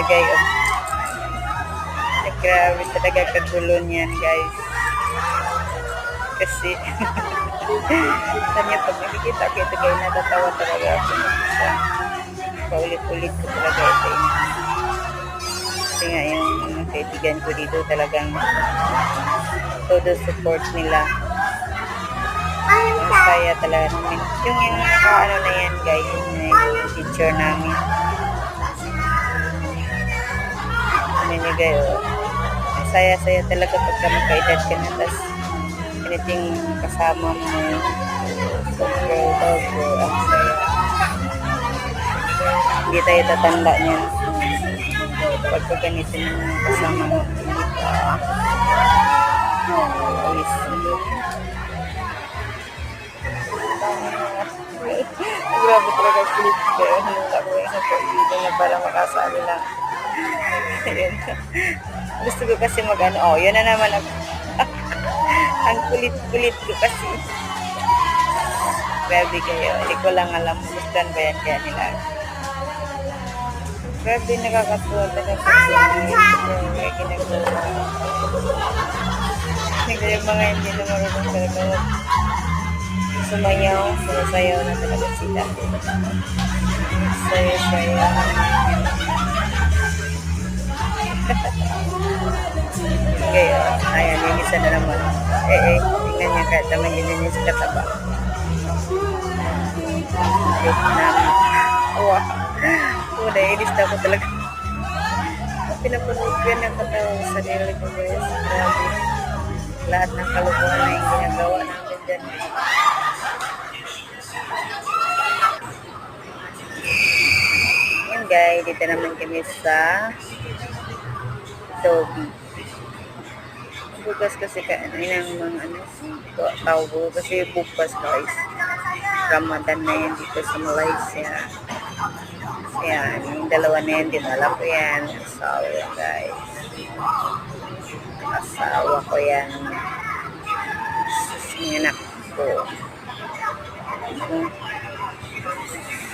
gayon. Ay, grabe talaga kagulo niyan, guys. Kasi, kanya pag nakikita ko ito guys, natatawa talaga ako sa paulit-ulit ko talaga ito. Kasi nga yung kaibigan ko dito talagang todo support nila. Ang saya talaga namin. Yung naka-ano na yan guys, yung teacher namin. Ano niya guys, ang saya-saya talaga pagka magkaedad ka na, tas anything kasama mo, sobrang ang saya. Hindi tayo tatanda niyan pagka ganito yung kasama mo. Grabe talaga flip ko. Hinula ko yung kaibigan na para makasabi lang. Gusto ko kasi mag-ano. Yun na naman ako. Ang kulit-kulit ko kasi. Grabe kayo. Hindi ko lang alam. Gustan ba yan kaya nila? Grabe nakakatuwa talaga kasi. May ginagawa. Yung mga hindi na marunong talaga sumayaw na talaga sila. Saya-saya. Kaya, ayan, yung isa na naman. Tingnan niya kahit naman yun yung sa kataba. Vietnam. Wow. Naiinis na ako talaga. Pinapanood ko yan ang katawang sarili ko guys. Grabe. Lahat ng kalukuhan na yung ginagawa namin dyan. Yan guys, dito naman kami sa Toby. Bukas kasi ng mga tao kasi bukas guys. Ramadan na yan dito sa Malaysia. Yan, yung dalawa na yan, dinala ko yan. Asawa guys. Asawa ko yan. Yung anak ko.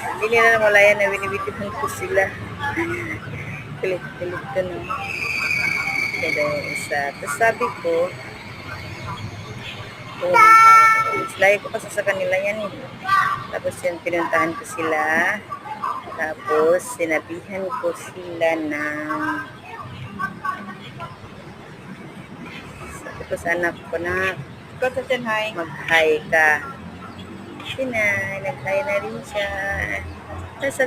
Hindi nila na malaya na binibitihan ko sila. Pilit-pilit ko na. Kaya yung isa. Tapos sabi ko, lagi ko kasi sa kanila yan. Tapos yun, pinuntahan ko sila. Tapos, sinabihan ko sila ng sabi ko sa anak ko na mag-hi ka. Nag-hi na rin siya. Tapos sabi